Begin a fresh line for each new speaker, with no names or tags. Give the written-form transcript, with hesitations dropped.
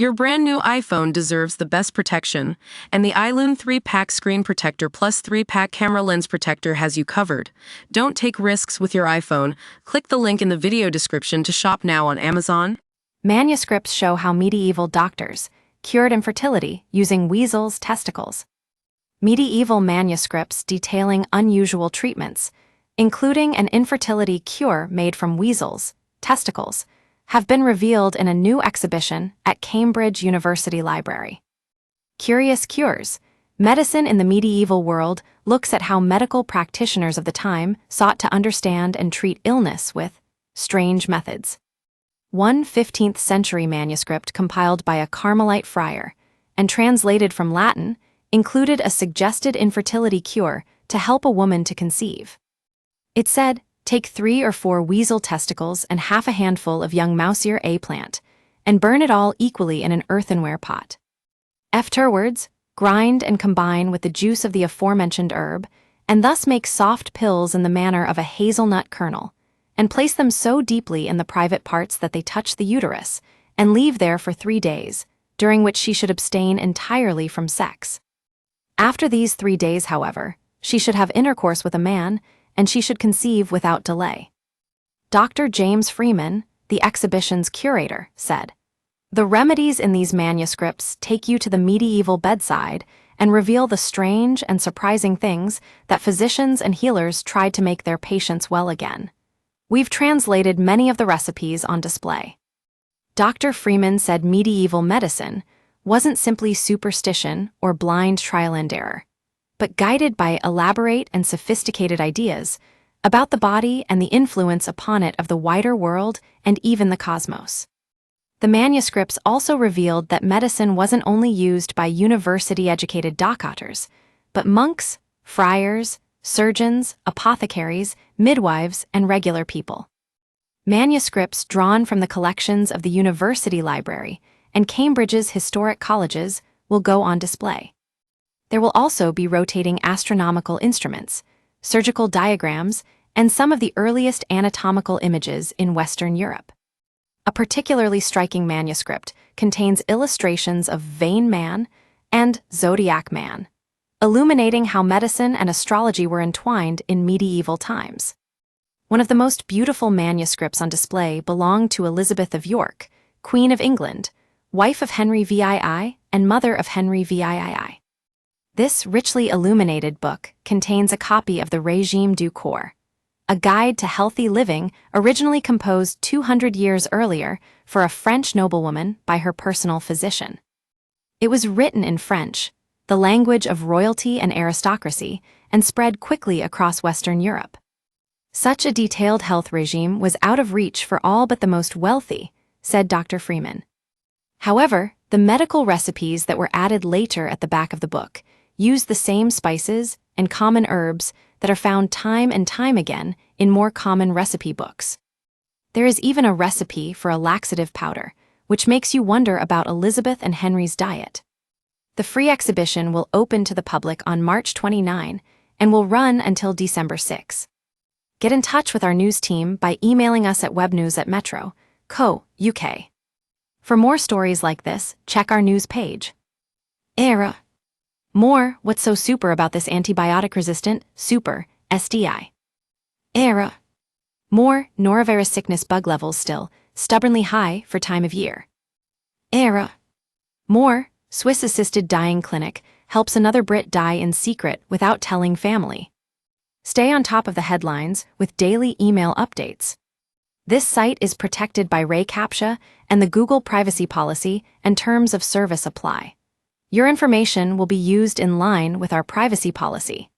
Your brand new iPhone deserves the best protection, and the iLune 3-pack screen protector plus 3-pack camera lens protector has you covered. Don't take risks with your iPhone. Click the link in the video description to shop now on Amazon.
Manuscripts show how medieval doctors cured infertility using weasels' testicles. Medieval manuscripts detailing unusual treatments, including an infertility cure made from weasels' testicles, have been revealed in a new exhibition at Cambridge University Library. Curious Cures: Medicine in the Medieval World looks at how medical practitioners of the time sought to understand and treat illness with strange methods. One 15th century manuscript compiled by a Carmelite friar and translated from Latin included a suggested infertility cure to help a woman to conceive. It said, "Take 3 or 4 weasel testicles and half a handful of young Mousier A plant, and burn it all equally in an earthenware pot. Afterwards, grind and combine with the juice of the aforementioned herb, and thus make soft pills in the manner of a hazelnut kernel, and place them so deeply in the private parts that they touch the uterus, and leave there for 3 days, during which she should abstain entirely from sex. After these 3 days, however, she should have intercourse with a man, and she should conceive without delay." Dr. James Freeman, the exhibition's curator, said, "The remedies in these manuscripts take you to the medieval bedside and reveal the strange and surprising things that physicians and healers tried to make their patients well again. We've translated many of the recipes on display." Dr. Freeman said medieval medicine wasn't simply superstition or blind trial and error, but guided by elaborate and sophisticated ideas about the body and the influence upon it of the wider world and even the cosmos. The manuscripts also revealed that medicine wasn't only used by university-educated doctors, but monks, friars, surgeons, apothecaries, midwives, and regular people. Manuscripts drawn from the collections of the University Library and Cambridge's historic colleges will go on display. There will also be rotating astronomical instruments, surgical diagrams, and some of the earliest anatomical images in Western Europe. A particularly striking manuscript contains illustrations of Vain Man and Zodiac Man, illuminating how medicine and astrology were entwined in medieval times. One of the most beautiful manuscripts on display belonged to Elizabeth of York, Queen of England, wife of Henry VII and mother of Henry VIII. This richly illuminated book contains a copy of the Régime du Corps, a guide to healthy living originally composed 200 years earlier for a French noblewoman by her personal physician. It was written in French, the language of royalty and aristocracy, and spread quickly across Western Europe. Such a detailed health regime was out of reach for all but the most wealthy, said Dr. Freeman. However, the medical recipes that were added later at the back of the book use the same spices and common herbs that are found time and time again in more common recipe books. There is even a recipe for a laxative powder, which makes you wonder about Elizabeth and Henry's diet. The free exhibition will open to the public on March 29 and will run until December 6. Get in touch with our news team by emailing us at webnews@metro.co.uk. For more stories like this, check our news page. Era. More, what's so super about this antibiotic-resistant, super, STI? Era. More, norovirus sickness bug levels still, stubbornly high for time of year. Era. More, Swiss-assisted dying clinic helps another Brit die in secret without telling family. Stay on top of the headlines with daily email updates. This site is protected by Ray CAPTCHA and the Google privacy policy and terms of service apply. Your information will be used in line with our privacy policy.